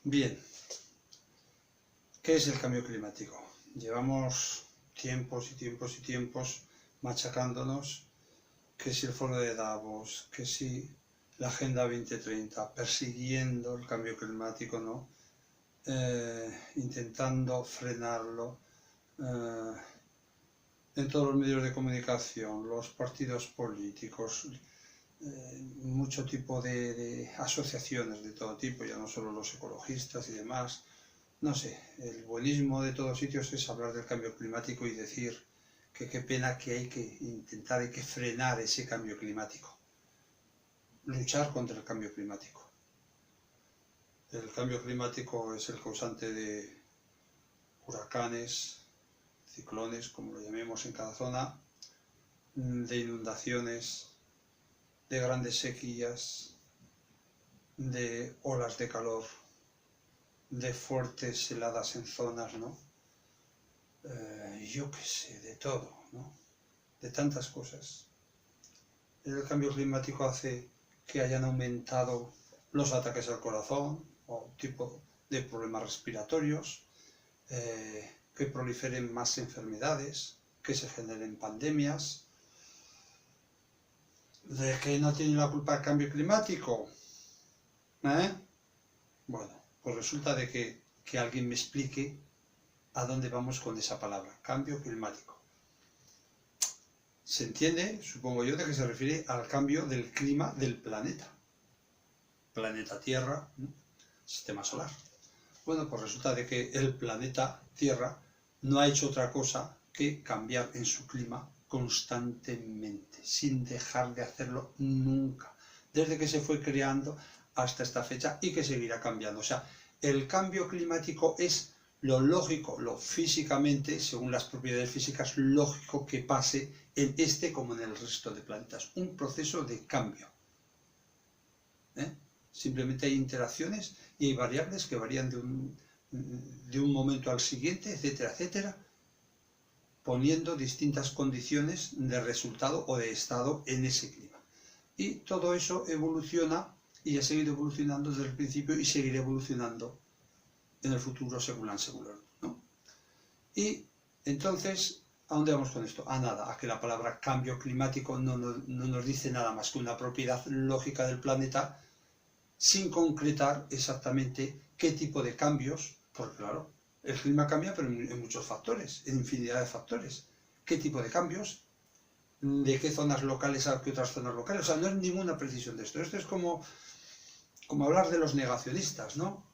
Bien, ¿qué es el cambio climático? Llevamos tiempos y tiempos y tiempos machacándonos, que si el foro de Davos, que si la Agenda 2030, persiguiendo el cambio climático, ¿no? Intentando frenarlo en todos los medios de comunicación, los partidos políticos, mucho tipo de asociaciones de todo tipo, ya no solo los ecologistas y demás. No sé, el buenismo de todos sitios es hablar del cambio climático y decir que qué pena que hay que intentar, hay que frenar ese cambio climático, luchar contra el cambio climático. El cambio climático es el causante de huracanes, ciclones, como lo llamemos en cada zona, de inundaciones, de grandes sequías, de olas de calor, de fuertes heladas en zonas, ¿no? Yo qué sé, de todo, ¿no? De tantas cosas. El cambio climático hace que hayan aumentado los ataques al corazón o tipo de problemas respiratorios, que proliferen más enfermedades, que se generen pandemias. ¿De qué no tiene la culpa el cambio climático? Bueno, pues resulta de que alguien me explique a dónde vamos con esa palabra, cambio climático. Se entiende, supongo yo, de que se refiere al cambio del clima del planeta. Planeta Tierra, sistema solar. Bueno, pues resulta de que el planeta Tierra no ha hecho otra cosa que cambiar en su clima constantemente, sin dejar de hacerlo nunca, desde que se fue creando hasta esta fecha y que seguirá cambiando. O sea, el cambio climático es lo lógico, lo físicamente, según las propiedades físicas, lógico que pase en este como en el resto de planetas. Un proceso de cambio. Simplemente hay interacciones y hay variables que varían de un momento al siguiente, etcétera, etcétera, poniendo distintas condiciones de resultado o de estado en ese clima. Y todo eso evoluciona y ha seguido evolucionando desde el principio y seguirá evolucionando en el futuro según seguro, ¿no? Y entonces, ¿a dónde vamos con esto? A nada, a que la palabra cambio climático no nos dice nada más que una propiedad lógica del planeta, sin concretar exactamente qué tipo de cambios, porque claro, el clima cambia pero en muchos factores, en infinidad de factores. ¿Qué tipo de cambios? ¿De qué zonas locales a qué otras zonas locales? O sea, no es ninguna precisión de esto. Esto es como hablar de los negacionistas, ¿no?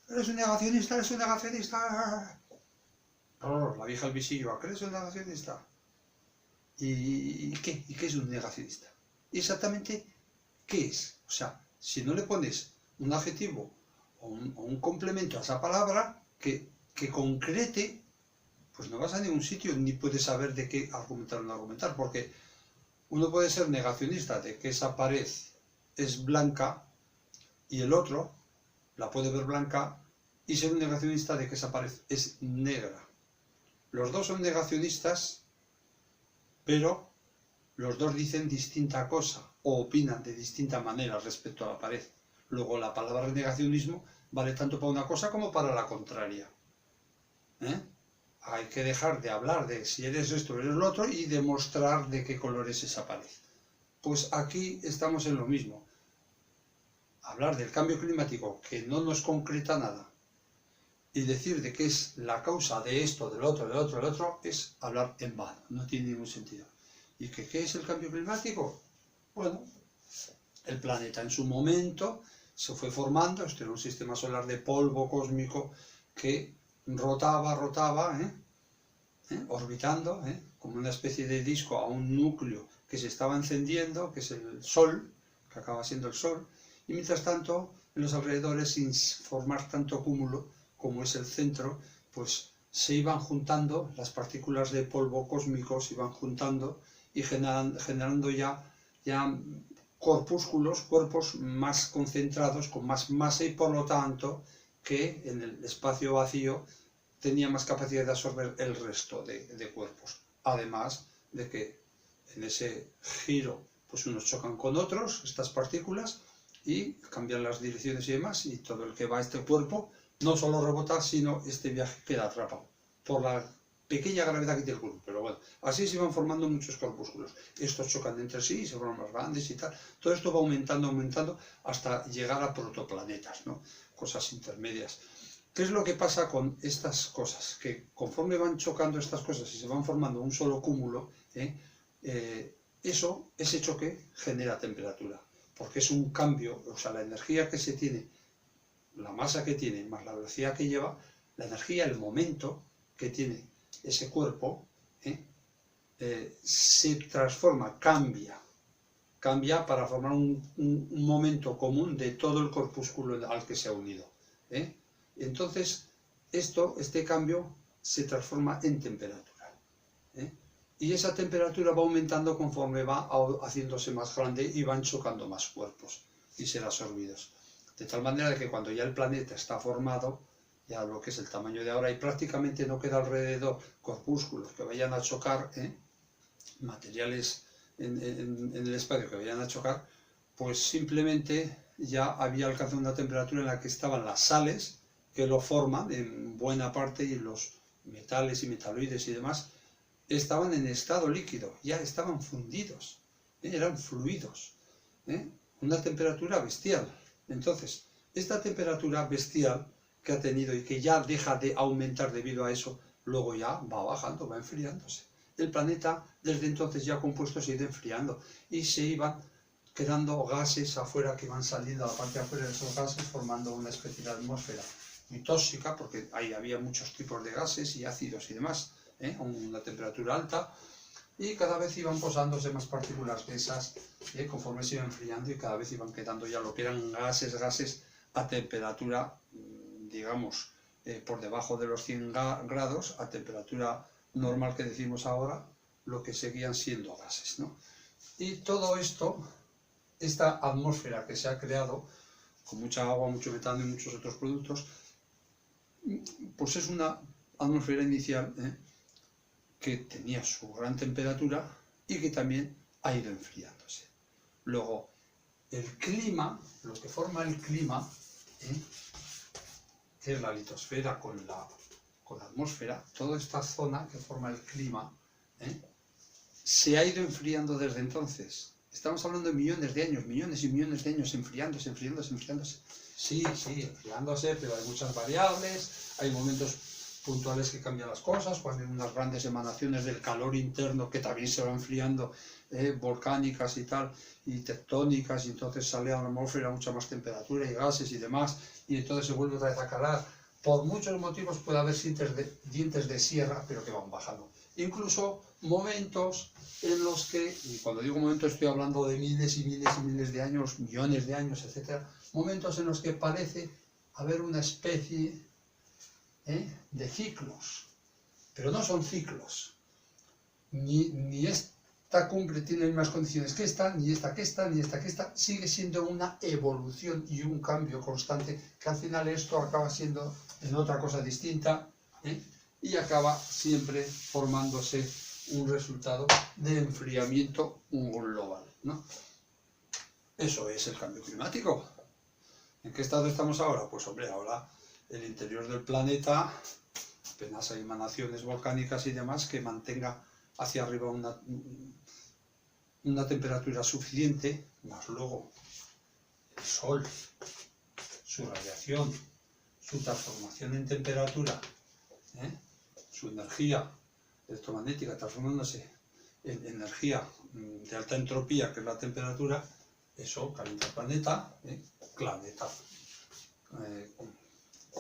¿Eres un negacionista? ¿Eres un negacionista? Oh, la vieja al visillo, ¿eres un negacionista? ¿Y qué? ¿Y qué es un negacionista? Exactamente, ¿qué es? O sea, si no le pones un adjetivo o un complemento a esa palabra que concrete, pues no vas a ningún sitio ni puedes saber de qué argumentar o no argumentar, porque uno puede ser negacionista de que esa pared es blanca y el otro la puede ver blanca y ser un negacionista de que esa pared es negra. Los dos son negacionistas, pero los dos dicen distinta cosa o opinan de distinta manera respecto a la pared. Luego la palabra negacionismo vale tanto para una cosa como para la contraria. Hay que dejar de hablar de si eres esto o eres lo otro y demostrar de qué color es esa pared. Pues aquí estamos en lo mismo. Hablar del cambio climático que no nos concreta nada y decir de qué es la causa de esto, del otro, del otro, del otro, es hablar en vano, no tiene ningún sentido. ¿Y qué es el cambio climático? Bueno, el planeta en su momento se fue formando, esto era un sistema solar de polvo cósmico que rotaba, orbitando, como una especie de disco a un núcleo que se estaba encendiendo, que es el Sol, que acaba siendo el Sol, y mientras tanto, en los alrededores, sin formar tanto cúmulo como es el centro, pues se iban juntando, las partículas de polvo cósmico se iban juntando y generando ya corpúsculos, cuerpos más concentrados, con más masa y por lo tanto que en el espacio vacío tenía más capacidad de absorber el resto de cuerpos. Además de que en ese giro pues unos chocan con otros, estas partículas, y cambian las direcciones y demás, y todo el que va a este cuerpo no solo rebota, sino este viaje queda atrapado por la pequeña gravedad que tiene el cuerpo. Pero bueno, así se van formando muchos corpúsculos. Estos chocan entre sí, se forman más grandes y tal. Todo esto va aumentando, aumentando, hasta llegar a protoplanetas, ¿no? Cosas intermedias. ¿Qué es lo que pasa con estas cosas? Que conforme van chocando estas cosas y se van formando un solo cúmulo, ese choque genera temperatura. Porque es un cambio, o sea, la energía que se tiene, la masa que tiene, más la velocidad que lleva, la energía, el momento que tiene ese cuerpo, se transforma, cambia para formar un momento común de todo el corpúsculo al que se ha unido. Entonces, este cambio se transforma en temperatura. Y esa temperatura va aumentando conforme va haciéndose más grande y van chocando más cuerpos y ser absorbidos. De tal manera que cuando ya el planeta está formado, ya lo que es el tamaño de ahora, y prácticamente no queda alrededor corpúsculos que vayan a chocar, materiales en el espacio que vayan a chocar, pues simplemente ya había alcanzado una temperatura en la que estaban las sales, que lo forman en buena parte, y los metales y metaloides y demás, estaban en estado líquido, ya estaban fundidos, eran fluidos, una temperatura bestial. Entonces, esta temperatura bestial que ha tenido y que ya deja de aumentar debido a eso, luego ya va bajando, va enfriándose. El planeta desde entonces ya compuesto se ha ido enfriando y se iban quedando gases afuera que van saliendo a la parte de afuera de esos gases, formando una especie de atmósfera muy tóxica, porque ahí había muchos tipos de gases y ácidos y demás, a una temperatura alta, y cada vez iban posándose más partículas de esas, conforme se iba enfriando, y cada vez iban quedando ya lo que eran gases a temperatura, digamos, por debajo de los 100 grados, a temperatura normal que decimos ahora, lo que seguían siendo gases, ¿no? Y todo esto, esta atmósfera que se ha creado, con mucha agua, mucho metano y muchos otros productos, pues es una atmósfera inicial, que tenía su gran temperatura y que también ha ido enfriándose. Luego, el clima, lo que forma el clima, que es la litosfera con la atmósfera, toda esta zona que forma el clima, se ha ido enfriando desde entonces. Estamos hablando de millones de años, millones y millones de años enfriándose, enfriándose, enfriándose. Sí, enfriándose, pero hay muchas variables, hay momentos puntuales que cambian las cosas, cuando hay unas grandes emanaciones del calor interno que también se va enfriando, volcánicas y tal, y tectónicas, y entonces sale a la atmósfera mucha más temperatura y gases y demás, y entonces se vuelve otra vez a calar. Por muchos motivos puede haber dientes de sierra, pero que van bajando. Incluso momentos en los que, y cuando digo momentos estoy hablando de miles y miles y miles de años, millones de años, etc., momentos en los que parece haber una especie de ciclos, pero no son ciclos, ni esta cumbre tiene las mismas condiciones que esta, ni esta que esta, ni esta que esta, sigue siendo una evolución y un cambio constante, que al final esto acaba siendo en otra cosa distinta, y acaba siempre formándose un resultado de enfriamiento global, ¿no? Eso es el cambio climático. ¿En qué estado estamos ahora? Pues hombre, ahora el interior del planeta apenas hay emanaciones volcánicas y demás que mantenga hacia arriba una temperatura suficiente, más luego el Sol, su radiación, su transformación en temperatura, su energía electromagnética transformándose en energía de alta entropía, que es la temperatura, eso calienta el planeta,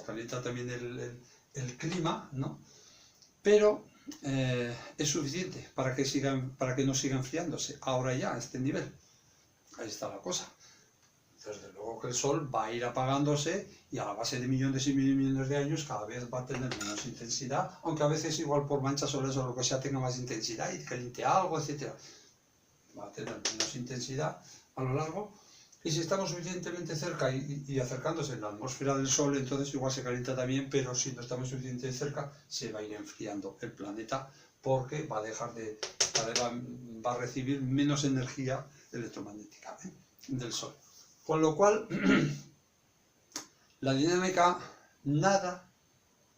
calienta también el clima, ¿no? Pero es suficiente para que no siga enfriándose ahora ya a este nivel. Ahí está la cosa. Desde luego que el Sol va a ir apagándose y a la base de millones y millones de años cada vez va a tener menos intensidad, aunque a veces igual por manchas solares o lo que sea tenga más intensidad y caliente algo, etc. Va a tener menos intensidad a lo largo. Y si estamos suficientemente cerca y acercándose en la atmósfera del Sol, entonces igual se calienta también, pero si no estamos suficientemente cerca, se va a ir enfriando el planeta, porque va a recibir menos energía electromagnética del Sol. Con lo cual, la dinámica nada,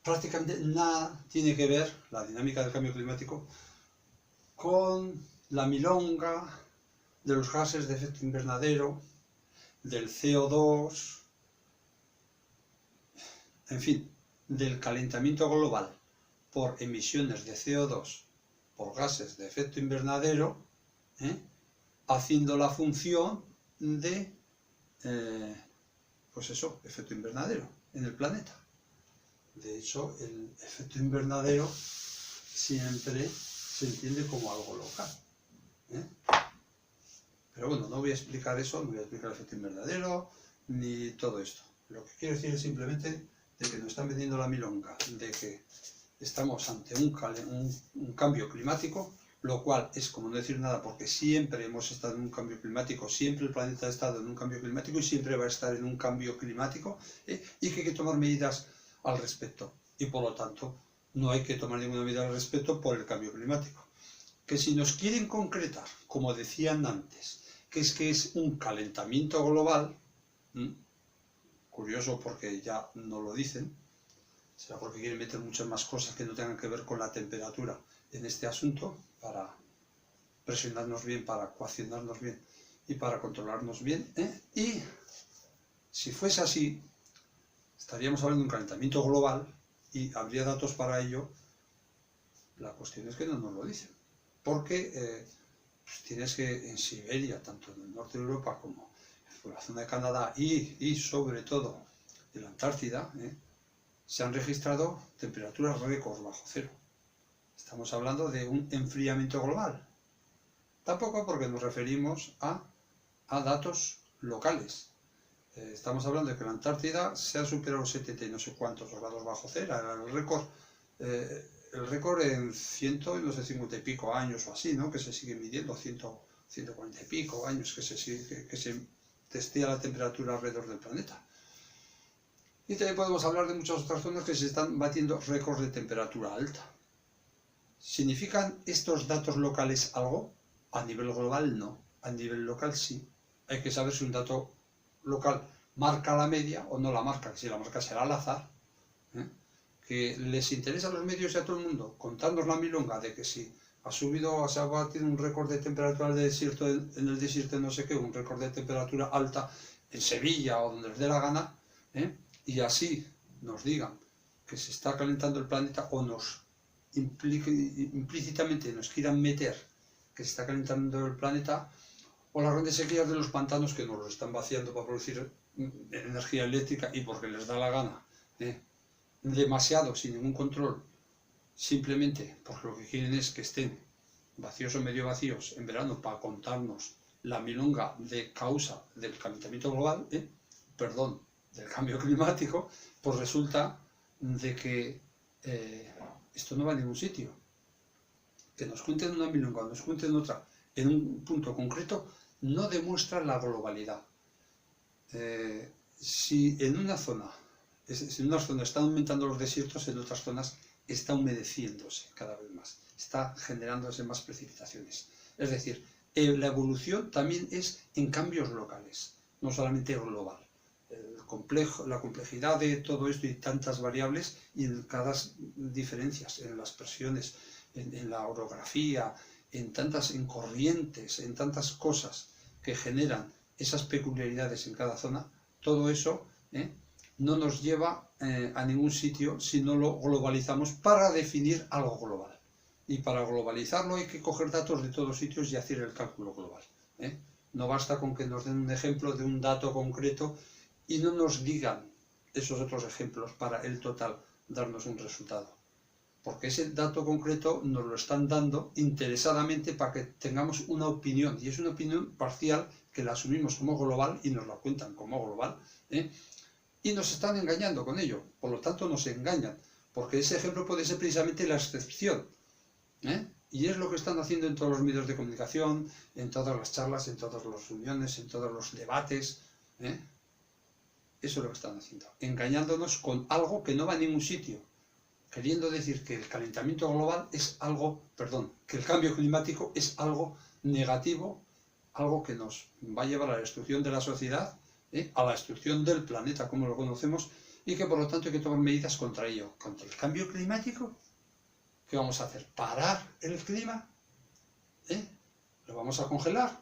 prácticamente nada tiene que ver la dinámica del cambio climático con la milonga de los gases de efecto invernadero, del CO2, en fin, del calentamiento global por emisiones de CO2, por gases de efecto invernadero, haciendo la función de, pues eso, efecto invernadero en el planeta. De hecho, el efecto invernadero siempre se entiende como algo local. Pero bueno, no voy a explicar eso, no voy a explicar el efecto invernadero, ni todo esto. Lo que quiero decir es simplemente de que nos están vendiendo la milonga, de que estamos ante un cambio climático, lo cual es como no decir nada, porque siempre hemos estado en un cambio climático, siempre el planeta ha estado en un cambio climático y siempre va a estar en un cambio climático, y que hay que tomar medidas al respecto. Y por lo tanto, no hay que tomar ninguna medida al respecto por el cambio climático. Que si nos quieren concretar, como decían antes, que es un calentamiento global, curioso porque ya no lo dicen, será porque quieren meter muchas más cosas que no tengan que ver con la temperatura en este asunto, para presionarnos bien, para coaccionarnos bien y para controlarnos bien, y si fuese así, estaríamos hablando de un calentamiento global y habría datos para ello. La cuestión es que no nos lo dicen, porque pues tienes que en Siberia, tanto en el norte de Europa como en la zona de Canadá y sobre todo en la Antártida, se han registrado temperaturas récord bajo cero. Estamos hablando de un enfriamiento global. Tampoco porque nos referimos a datos locales. Estamos hablando de que en la Antártida se han superado 70 y no sé cuántos grados bajo cero. El récord en 150 y pico años o así, ¿no? Que se sigue midiendo, 140 y pico años que se testea la temperatura alrededor del planeta. Y también podemos hablar de muchas otras zonas que se están batiendo récords de temperatura alta. ¿Significan estos datos locales algo? A nivel global no, a nivel local sí. Hay que saber si un dato local marca la media o no la marca, si la marca será al azar. Que les interesa a los medios y a todo el mundo contarnos la milonga de que si se ha batido un récord de temperatura en el desierto no sé qué, un récord de temperatura alta en Sevilla o donde les dé la gana, y así nos digan que se está calentando el planeta, o nos implícitamente nos quieran meter que se está calentando el planeta, o las grandes sequías de los pantanos que nos lo están vaciando para producir energía eléctrica y porque les da la gana, demasiado, sin ningún control, simplemente porque lo que quieren es que estén vacíos o medio vacíos en verano para contarnos la milonga de causa del calentamiento global, del cambio climático, pues resulta de que esto no va a ningún sitio. Que nos cuenten una milonga o nos cuenten otra en un punto concreto no demuestra la globalidad. Si en una zona están aumentando los desiertos, en otras zonas está humedeciéndose cada vez más, está generándose más precipitaciones. Es decir, la evolución también es en cambios locales, no solamente global. La complejidad de todo esto y tantas variables y en cada diferencias, en las presiones, en la orografía, en corrientes, en tantas cosas que generan esas peculiaridades en cada zona, todo eso no nos lleva a ningún sitio si no lo globalizamos para definir algo global. Y para globalizarlo hay que coger datos de todos sitios y hacer el cálculo global. No basta con que nos den un ejemplo de un dato concreto y no nos digan esos otros ejemplos para el total darnos un resultado. Porque ese dato concreto nos lo están dando interesadamente para que tengamos una opinión, y es una opinión parcial que la asumimos como global y nos la cuentan como global, y nos están engañando con ello, por lo tanto nos engañan, porque ese ejemplo puede ser precisamente la excepción, y es lo que están haciendo en todos los medios de comunicación, en todas las charlas, en todas las reuniones, en todos los debates, eso es lo que están haciendo, engañándonos con algo que no va a ningún sitio, queriendo decir que el calentamiento global es algo, que el cambio climático es algo negativo, algo que nos va a llevar a la destrucción de la sociedad, a la destrucción del planeta como lo conocemos, y que por lo tanto hay que tomar medidas contra ello, contra el cambio climático. ¿Qué vamos a hacer? ¿Parar el clima? ¿Lo vamos a congelar?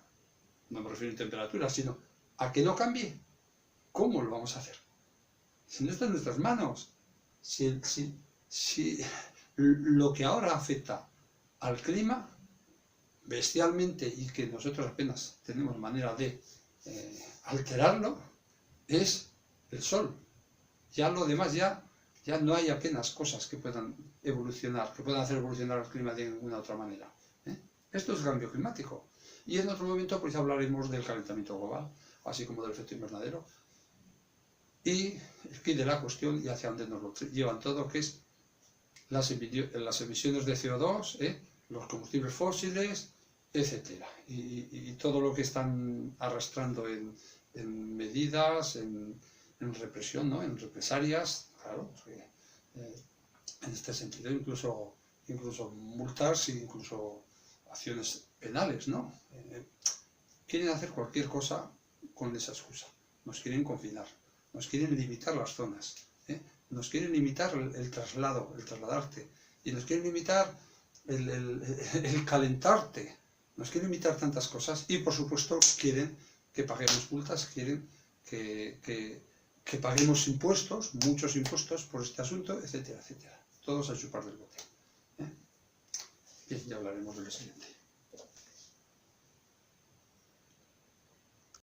No me refiero a temperatura, sino a que no cambie. ¿Cómo lo vamos a hacer? Si no está en nuestras manos. Si lo que ahora afecta al clima bestialmente y que nosotros apenas tenemos manera de alterarlo, es el sol. Ya lo demás ya no hay apenas cosas que puedan evolucionar, que puedan hacer evolucionar el clima de ninguna otra manera. Esto es el cambio climático. Y en otro momento pues hablaremos del calentamiento global, así como del efecto invernadero. Y el quid de la cuestión y hacia dónde nos lo llevan todo, que es las emisiones de CO2, los combustibles fósiles, etc. Y todo lo que están arrastrando en medidas, en represión, ¿no? En represalias, claro, porque, en este sentido incluso multas e incluso acciones penales, ¿no? Quieren hacer cualquier cosa con esa excusa. Nos quieren confinar, nos quieren limitar las zonas, nos quieren limitar el traslado, el trasladarte, y nos quieren limitar el calentarte, nos quieren limitar tantas cosas, y por supuesto quieren que paguemos multas, quieren que paguemos impuestos, muchos impuestos por este asunto, etcétera, etcétera. Todos a chupar del bote. Bien, ya hablaremos de lo siguiente.